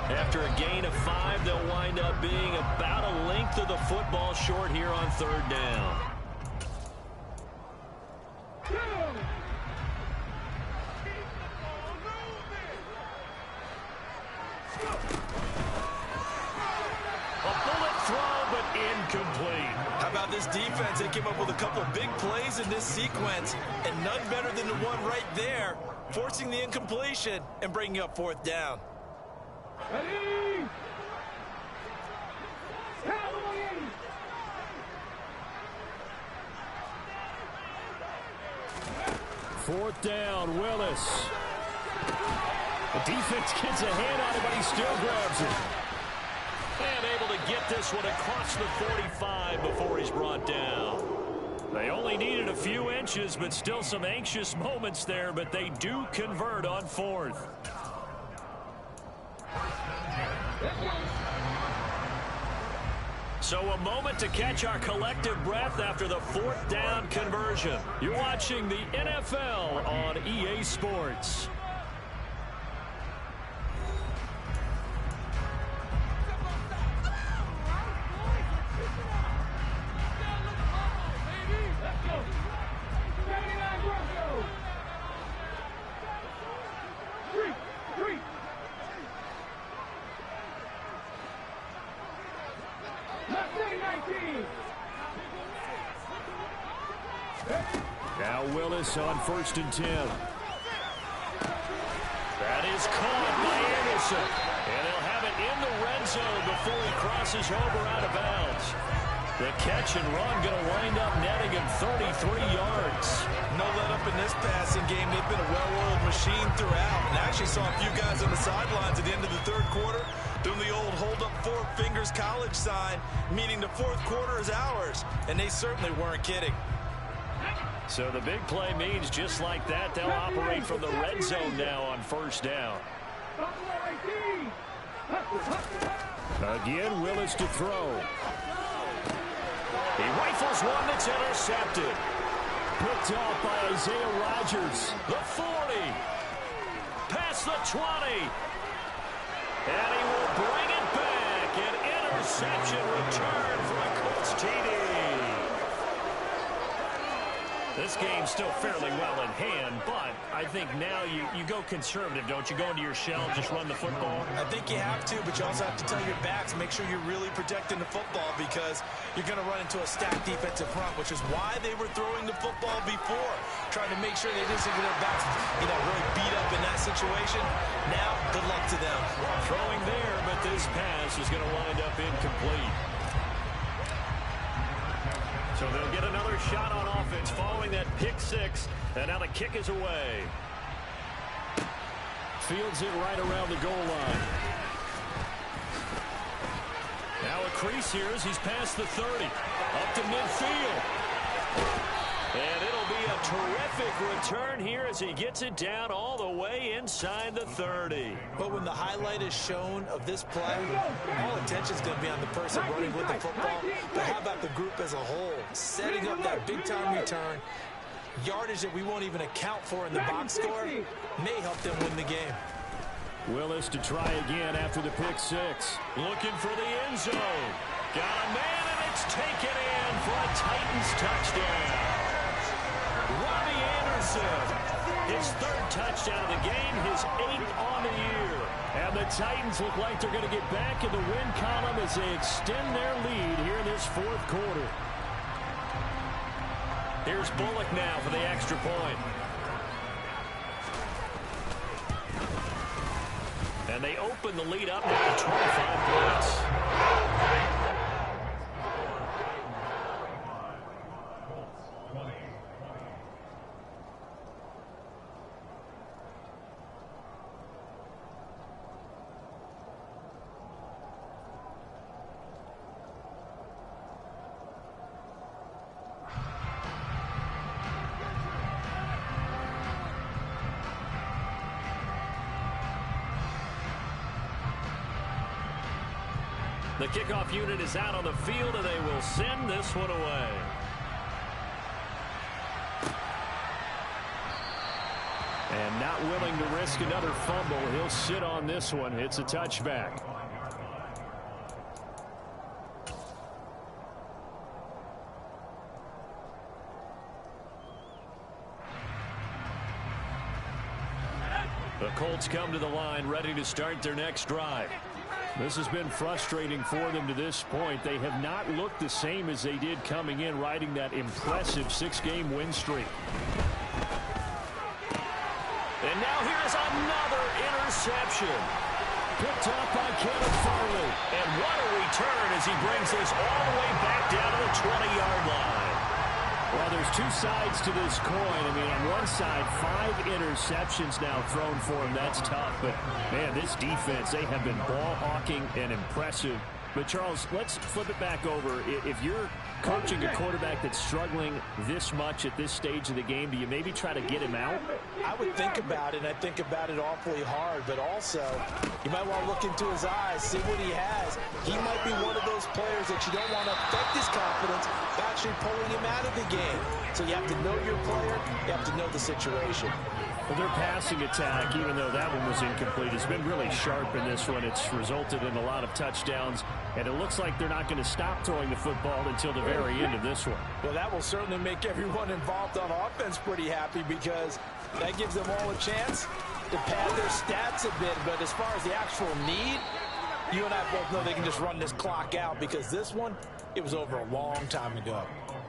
S1: After a gain of 5, they'll wind up being about a length of the football short here on third down. A bullet throw, but incomplete.
S2: How about this defense? They came up with a couple of big plays in this sequence, and none better than the one right there, forcing the incompletion and bringing up fourth down.
S3: Ready? Cowboys!
S1: Fourth down, Willis. The defense gets a hand on it, but he still grabs it. And able to get this one across the 45 before he's brought down. They only needed a few inches, but still some anxious moments there, but they do convert on fourth. So a moment to catch our collective breath after the fourth down conversion. You're watching the NFL on EA Sports. Now Willis on 1st and 10. That is caught by Anderson. And he'll have it in the red zone before he crosses over out of bounds. The catch and run going to wind up netting him 33 yards.
S2: No let up in this passing game. They've been a well-oiled machine throughout. And I actually saw a few guys on the sidelines at the end of the third quarter doing the old hold up 4 fingers college sign, meaning the fourth quarter is ours. And they certainly weren't kidding.
S1: So the big play means just like that, they'll operate from the red zone now on first down. Again, Willis to throw. He rifles one that's intercepted. Picked off by Isaiah Rodgers. The 40. Past the 20. And he will bring it back. An interception return for a Colts TD. This game's still fairly well in hand, but I think now you go conservative, don't you? Go into your shell and just run the football?
S2: I think you have to, but you also have to tell your backs, make sure you're really protecting the football because you're going to run into a stacked defensive front, which is why they were throwing the football before, trying to make sure they didn't get their backs, really beat up in that situation. Now, good luck to them.
S1: Throwing there, but this pass is going to wind up incomplete. So they'll get another shot on offense following that pick six. And now the kick is away.
S4: Fields it right around the goal line.
S1: Now a crease here as he's past the 30. Up to midfield. And it'll be a terrific return here as he gets it down all the way inside the 30.
S2: But when the highlight is shown of this play, all attention is going to be on the person running with the football. But how about the group as a whole? Setting up that big-time return. Yardage that we won't even account for in the box score may help them win the game.
S4: Willis to try again after the pick six.
S1: Looking for the end zone. Got a man, and it's taken in for a Titans touchdown. Robbie Anderson, his third touchdown of the game, his 8th on the year. And the Titans look like they're going to get back in the win column as they extend their lead here in this fourth quarter. Here's Bullock now for the extra point. And they open the lead up now to 25 points. The kickoff unit is out on the field, and they will send this one away. And not willing to risk another fumble. He'll sit on this one. It's a touchback. The Colts come to the line, ready to start their next drive. This has been frustrating for them to this point. They have not looked the same as they did coming in, riding that impressive 6-game win streak. And now here's another interception. Picked up by Kevin Farley. And what a return as he brings this all the way back down to the 20-yard line. Well, there's two sides to this coin. I mean, on one side, 5 interceptions now thrown for him. That's tough. But, man, this defense, they have been ball hawking and impressive. But, Charles, let's flip it back over. If you're coaching a quarterback that's struggling this much at this stage of the game, do you maybe try to get him out?
S2: I would think about it, and I think about it awfully hard. But also, you might want to look into his eyes, see what he has. He might be one of those players that you don't want to affect his confidence by actually pulling him out of the game. So you have to know your player. You have to know the situation.
S4: Well, their passing attack, even though that one was incomplete, has been really sharp in this one. It's resulted in a lot of touchdowns, and it looks like they're not going to stop throwing the football until the very end of this one.
S2: Well, that will certainly make everyone involved on offense pretty happy because that gives them all a chance to pad their stats a bit. But as far as the actual need, you and I both know they can just run this clock out because this one, it was over a long time ago.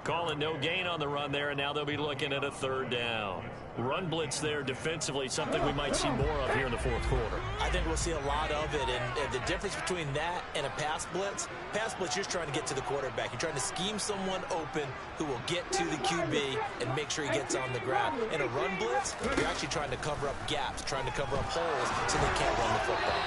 S1: Calling no gain on the run there, and now they'll be looking at a 3rd down. Run blitz there defensively, something we might see more of here in the fourth quarter.
S2: I think we'll see a lot of it, and the difference between that and a pass blitz, you're just trying to get to the quarterback. You're trying to scheme someone open who will get to the QB and make sure he gets on the ground. In a run blitz, you're actually trying to cover up gaps, trying to cover up holes so they can't run the football.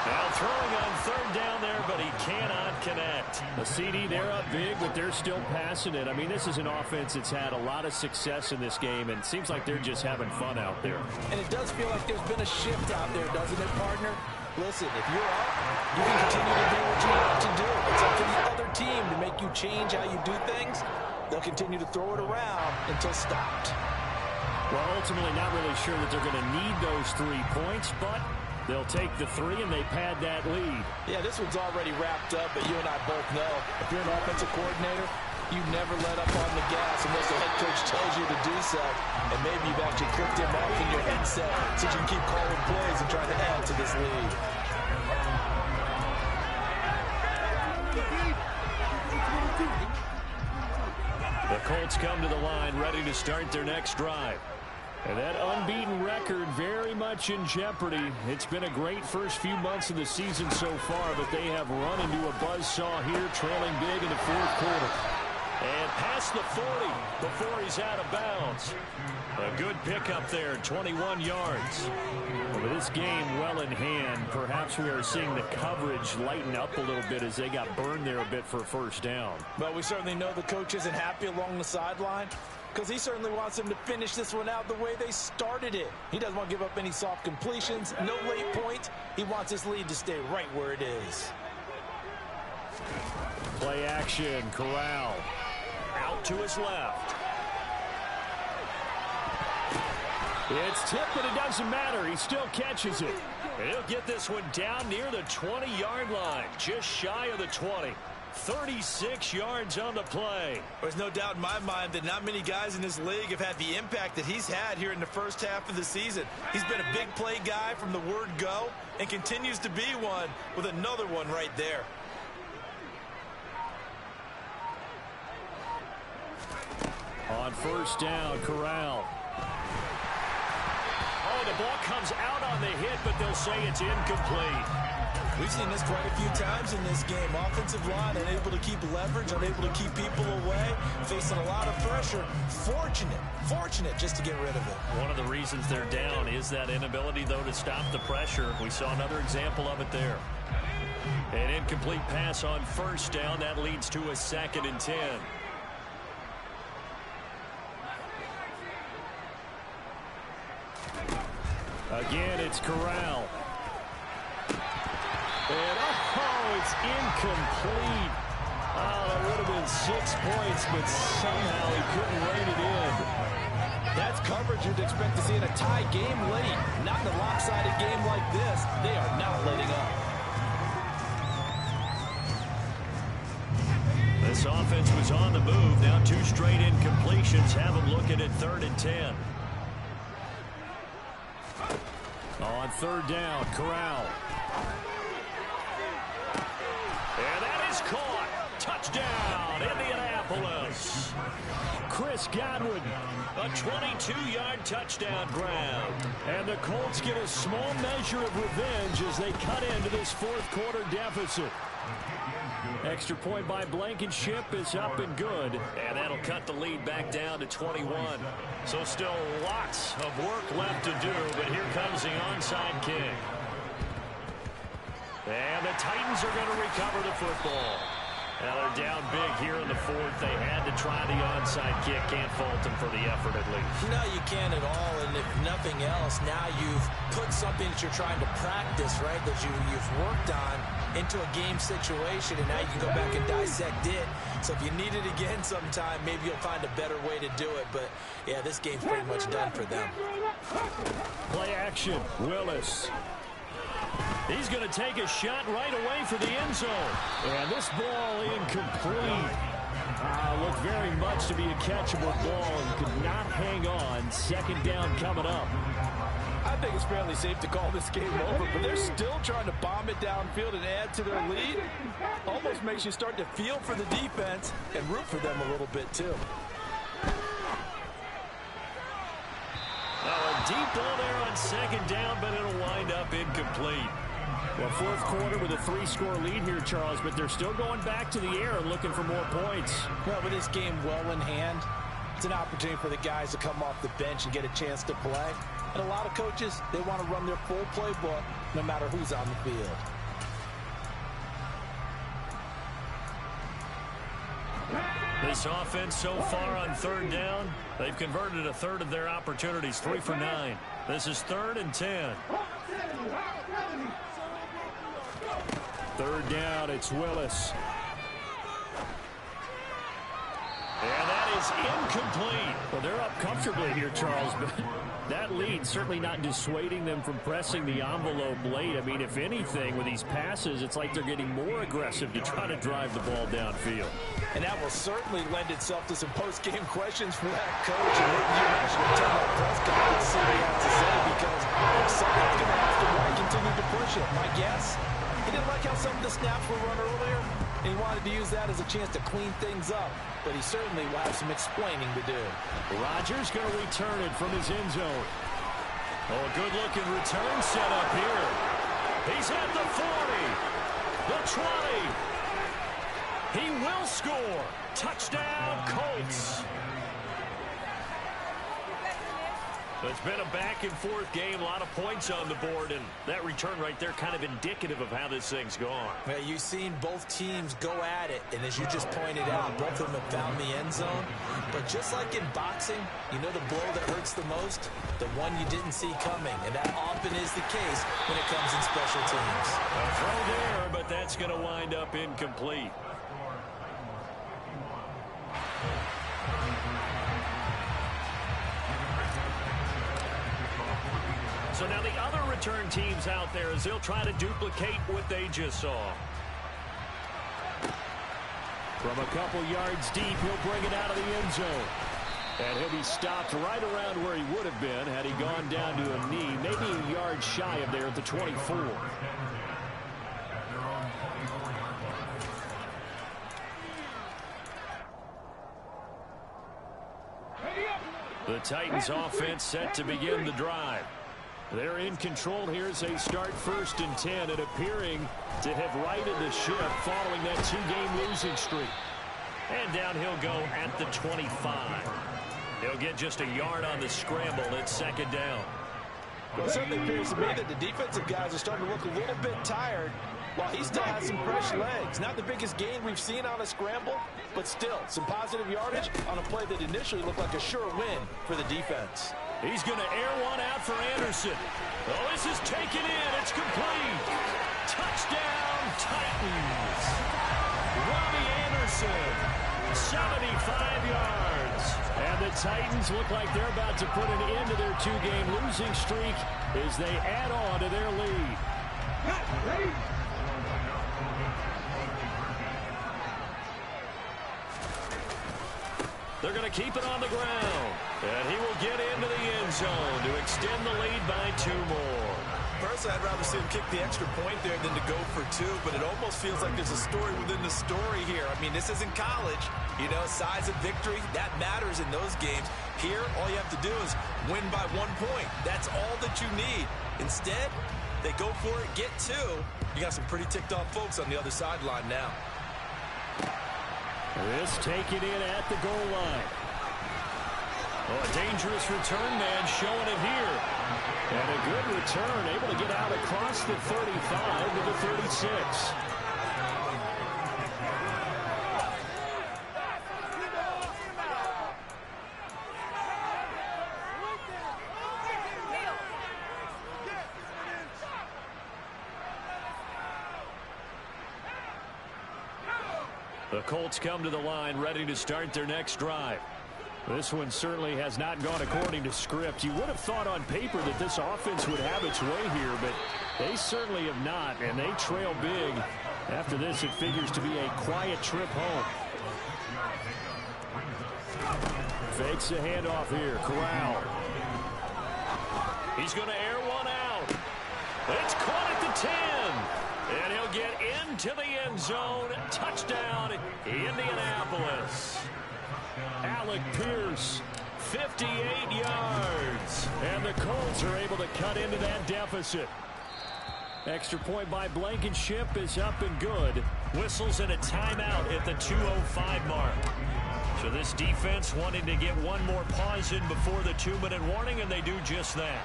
S1: Now throwing on 3rd down there, but he cannot connect.
S4: The CD, they're up big, but they're still passing it. I mean, this is an offense that's had a lot of success in this game, and it seems like they're just having fun out there.
S2: And it does feel like there's been a shift out there, doesn't it, partner? Listen, if you're up, you can continue to do what you want to do. It's up to the other team to make you change how you do things. They'll continue to throw it around until stopped.
S4: Well, ultimately, not really sure that they're going to need those 3 points, but they'll take the 3 and they pad that lead.
S2: Yeah, this one's already wrapped up, but you and I both know if you're an offensive coordinator, you never let up on the gas unless the head coach tells you to do so. And maybe you've actually clicked him off in your headset so you can keep calling plays and trying to add to this lead.
S1: The Colts come to the line ready to start their next drive. And that unbeaten record very much in jeopardy. It's been a great first few months of the season so far, but they have run into a buzzsaw here, trailing big in the fourth quarter. And past the 40 before he's out of bounds. A good pickup there, 21 yards.
S4: Well, with this game well in hand, perhaps we are seeing the coverage lighten up a little bit as they got burned there a bit for a first down.
S2: But we certainly know the coach isn't happy along the sideline because he certainly wants them to finish this one out the way they started it. He doesn't want to give up any soft completions, no late points. He wants his lead to stay right where it is.
S4: Play action, Corral.
S1: Out to his left.
S4: It's tipped, but it doesn't matter. He still catches it.
S1: And he'll get this one down near the 20-yard line, just shy of the 20. 36 yards on the play.
S2: There's no doubt in my mind that not many guys in this league have had the impact that he's had here in the first half of the season. He's been a big play guy from the word go and continues to be one with another one right there.
S4: On first down, Corral.
S1: Oh, the ball comes out on the hit, but they'll say it's incomplete.
S2: We've seen this quite a few times in this game. Offensive line unable to keep leverage, unable to keep people away, facing a lot of pressure. Fortunate just to get rid of it.
S1: One of the reasons they're down is that inability, though, to stop the pressure. We saw another example of it there. An incomplete pass on first down. That leads to a 2nd and 10.
S4: Again, it's Corral.
S1: And, oh, it's incomplete. Oh, that would have been 6 points, but somehow he couldn't rein it in.
S2: That's coverage you'd expect to see in a tie game late. Not in a lopsided game like this. They are not letting up.
S1: This offense was on the move. Now 2 straight incompletions have them looking at 3rd and 10.
S4: On third down, Corral.
S1: And that is caught. Touchdown, Indianapolis.
S4: Chris Godwin.
S1: A 22-yard touchdown grab.
S4: And the Colts get a small measure of revenge as they cut into this fourth quarter deficit. Extra point by Blankenship is up and good.
S1: And that'll cut the lead back down to 21. So still lots of work left to do, but here comes the onside kick. And the Titans are going to recover the football. Now they're down big here in the fourth. They had to try the onside kick. Can't fault them for the effort at least.
S2: No, you can't at all. And if nothing else, now you've put something that you're trying to practice, right, that you've worked on into a game situation, and now you can go back and dissect it. So if you need it again sometime, maybe you'll find a better way to do it. But, yeah, this game's pretty much done for them.
S4: Play action, Willis.
S1: He's going to take a shot right away for the end zone.
S4: And this ball incomplete. Looked very much to be a catchable ball and could not hang on. 2nd down coming up.
S2: I think it's fairly safe to call this game over, but they're still trying to bomb it downfield and add to their lead. Almost makes you start to feel for the defense and root for them a little bit, too.
S1: A deep ball there on 2nd down, but it'll wind up incomplete.
S4: Well, fourth quarter with a 3-score lead here, Charles, but they're still going back to the air and looking for more points.
S2: Well, with this game well in hand, it's an opportunity for the guys to come off the bench and get a chance to play. And a lot of coaches, they want to run their full playbook no matter who's on the field.
S1: This offense so far on 3rd down, they've converted a 1/3 of their opportunities, 3 for 9. This is 3rd and 10.
S4: 3rd down, it's Willis.
S1: And that is incomplete.
S4: Well, they're up comfortably here, Charles, but that lead certainly not dissuading them from pressing the envelope late. I mean, if anything, with these passes, it's like they're getting more aggressive to try to drive the ball downfield.
S2: And that will certainly lend itself to some post-game questions for that coach. And maybe you imagine a ton of press conference to see what he has to say, because someone's going to ask him why he continued to push it. My guess, he didn't like how some of the snaps were run earlier, and he wanted to use that as a chance to clean things up. But he certainly will have some explaining to do.
S4: Rodgers going to return it from his end zone.
S1: Oh, a good-looking return set up here. He's at the 40, the 20. He will score. Touchdown, Colts. It's been a back-and-forth game, a lot of points on the board, and that return right there kind of indicative of how this thing's gone.
S2: Well, you've seen both teams go at it, and as you just pointed out, both of them have found the end zone. But just like in boxing, you know the blow that hurts the most? The one you didn't see coming, and that often is the case when it comes in special teams.
S1: A throw there, but that's going to wind up incomplete. So now the other return teams out there as they'll try to duplicate what they just saw.
S4: From a couple yards deep, he'll bring it out of the end zone. And he'll be stopped right around where he would have been had he gone down to a knee, maybe a yard shy of there at the 24. The Titans offense set to begin the drive. They're in control here as they start 1st and 10 and appearing to have righted the ship following that 2-game losing streak.
S1: And down he'll go at the 25. He'll get just a yard on the scramble. It's 2nd down.
S2: Well, it certainly appears to me that the defensive guys are starting to look a little bit tired while he still has some fresh legs. Not the biggest gain we've seen on a scramble, but still some positive yardage on a play that initially looked like a sure win for the defense.
S1: He's going to air one out for Anderson. Oh, this is taken in. It's complete. Touchdown, Titans. Robbie Anderson, 75 yards.
S4: And the Titans look like they're about to put an end to their 2-game losing streak as they add on to their lead.
S3: Ready?
S1: They're going to keep it on the ground. And he will get into the end zone to extend the lead by 2 more.
S2: Personally, I'd rather see him kick the extra point there than to go for 2, but it almost feels like there's a story within the story here. I mean, this isn't college. You know, size of victory, that matters in those games. Here, all you have to do is win by 1 point. That's all that you need. Instead, they go for it, get 2. You got some pretty ticked-off folks on the other sideline now.
S4: This taken in at the goal line.
S1: Oh, a dangerous return man showing it here.
S4: And a good return, able to get out across the 35 to the 36.
S1: The Colts come to the line ready to start their next drive.
S4: This one certainly has not gone according to script. You would have thought on paper that this offense would have its way here, but they certainly have not, and they trail big. After this, it figures to be a quiet trip home. Fakes the handoff here. Corral.
S1: He's going to air one out. It's caught at the 10. And he'll get into the end zone. Touchdown, Indianapolis.
S4: Alec Pierce,
S1: 58 yards.
S4: and the Colts are able to cut into that deficit. Extra point by Blankenship is up and good.
S1: Whistles and a timeout at the 2:05 mark. So this defense wanting to get one more pause in before the 2-minute warning, and they do just that.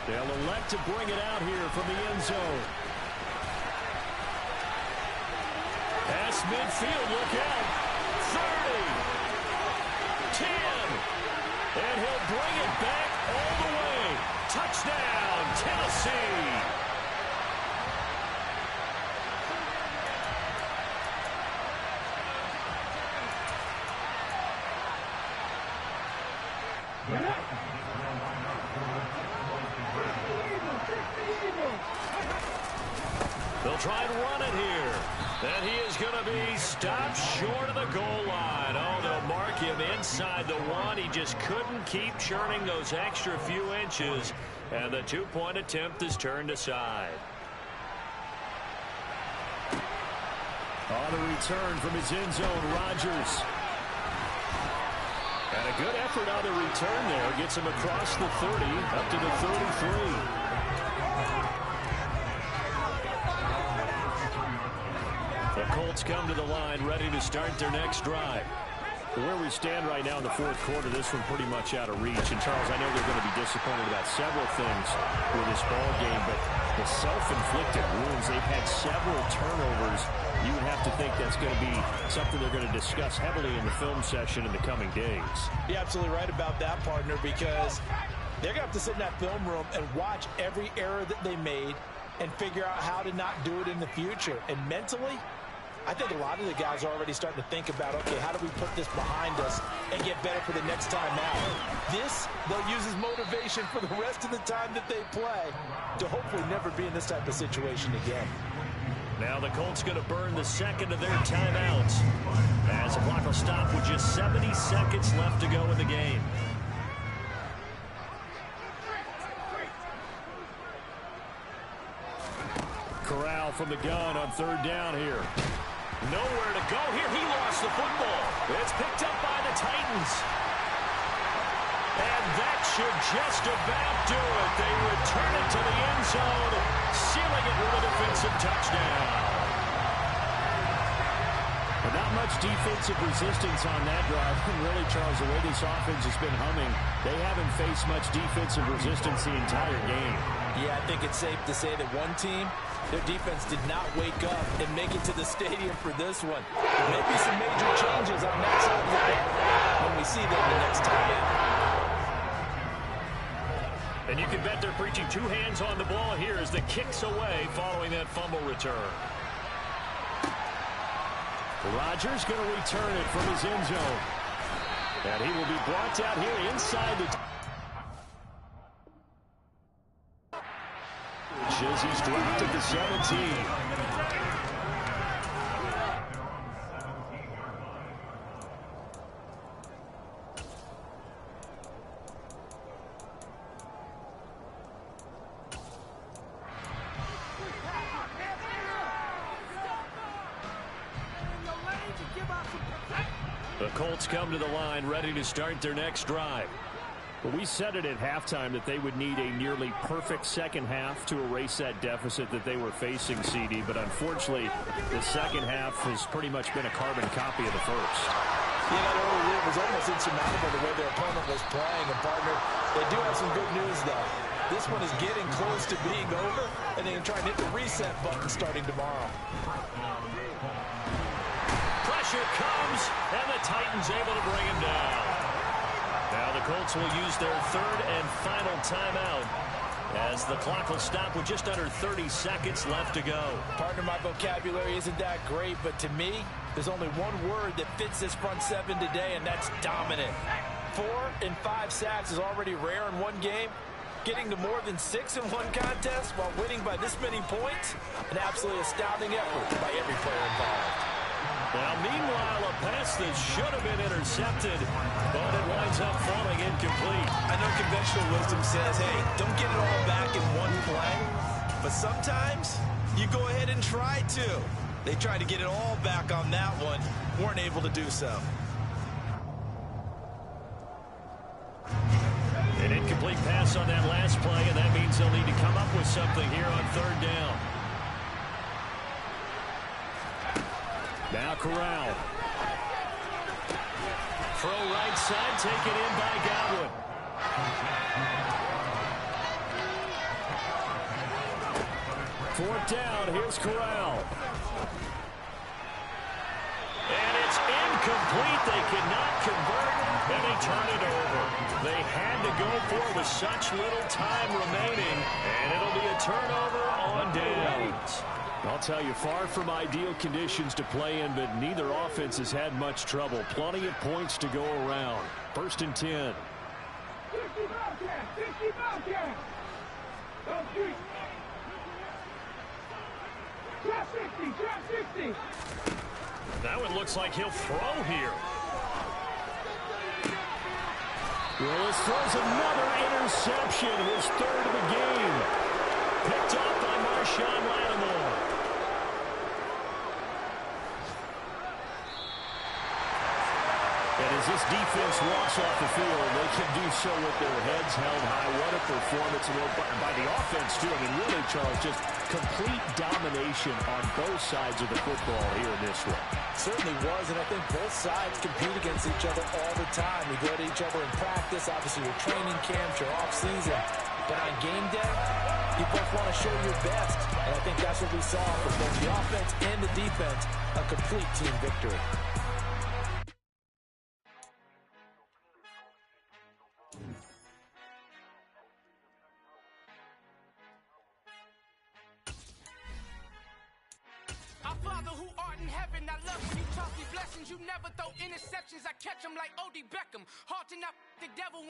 S4: They'll elect to bring it out here from the end zone.
S1: Pass midfield, look out. 30, 10, and he'll bring it back all the way. Touchdown, Tennessee. They'll try and run it here. And he is going to be stopped short of the goal line. Oh, they'll mark him inside the 1. He just couldn't keep churning those extra few inches. And the 2-point attempt is turned aside.
S4: On the return from his end zone, Rodgers. And a good effort on the return there. Gets him across the 30, up to the 33. The
S1: Colts come to the line, ready to start their next drive.
S4: Where we stand right now in the fourth quarter, this one pretty much out of reach. And, Charles, I know they're going to be disappointed about several things with this ball game, but the self-inflicted wounds, they've had several turnovers. You would have to think that's going to be something they're going to discuss heavily in the film session in the coming days.
S2: You're absolutely right about that, partner, because they're going to have to sit in that film room and watch every error that they made and figure out how to not do it in the future. And mentally, I think a lot of the guys are already starting to think about, okay, how do we put this behind us and get better for the next time out? This, they'll use as motivation for the rest of the time that they play to hopefully never be in this type of situation again.
S1: Now the Colts going to burn the second of their timeouts as the clock will stop with just 70 seconds left to go in the game.
S4: Corral from the gun on third down here.
S1: Nowhere to go here. He lost the football. It's picked up by the Titans. And that should just about do it. They return it to the end zone, sealing it with a defensive touchdown.
S4: But not much defensive resistance on that drive. And really, Charles, the way this offense has been humming, they haven't faced much defensive resistance the entire game.
S2: Yeah, I think it's safe to say that one team, their defense did not wake up and make it to the stadium for this one. Maybe some major changes on that side of the ball when we see them the next time in.
S1: And you can bet they're preaching two hands on the ball here as the kick's away following that fumble return.
S4: Rodgers going to return it from his end zone. And he will be brought out here inside the... He's dropped at the 17.
S1: The Colts come to the line, ready to start their next drive.
S4: But we said it at halftime that they would need a nearly perfect second half to erase that deficit that they were facing, CD. But unfortunately, the second half has pretty much been a carbon copy of the first.
S2: You know, that early lead was almost insurmountable the way their opponent was playing. And, partner, they do have some good news, though. This one is getting close to being over, and they can try and hit the reset button starting tomorrow.
S1: Pressure comes, and the Titans able to bring him down. Now the Colts will use their third and final timeout as the clock will stop with just under 30 seconds left to go.
S2: Partner, my vocabulary isn't that great, but to me, there's only one word that fits this front seven today, and that's dominant. 4 and 5 sacks is already rare in one game. Getting to more than 6 in one contest while winning by this many points, an absolutely astounding effort by every player involved.
S1: Now, meanwhile, a pass that should have been intercepted, but it winds up falling incomplete.
S2: I know conventional wisdom says, hey, don't get it all back in one play, but sometimes you go ahead and try to. They tried to get it all back on that one, weren't able to do so.
S1: An incomplete pass on that last play, and that means they'll need to come up with something here on third down.
S4: Now Corral.
S1: Throw right side, taken in by Godwin.
S4: Fourth down, here's Corral.
S1: And it's incomplete. They cannot convert, and they turn it over. They had to go for it with such little time remaining, and it'll be a turnover on downs.
S4: I'll tell you, far from ideal conditions to play in, but neither offense has had much trouble. Plenty of points to go around. First and 10.
S1: Now it looks like he'll throw here.
S4: Willis throws another interception, his third of the game.
S1: Picked off by Marshawn Lattimore. And as this defense walks off the field, they can do so with their heads held high. What a performance by the offense, too. I mean, really, Charles, just complete domination on both sides of the football here in this one.
S2: Certainly was, and I think both sides compete against each other all the time. You go to each other in practice, obviously your training camps, your off-season. But on game day, you both want to show your best. And I think that's what we saw from both the offense and the defense, a complete team victory.
S6: Our Father who art in heaven, I love when you toss me blessings. You never throw interceptions. I catch them like O.D. Beckham. Hard to knock the devil.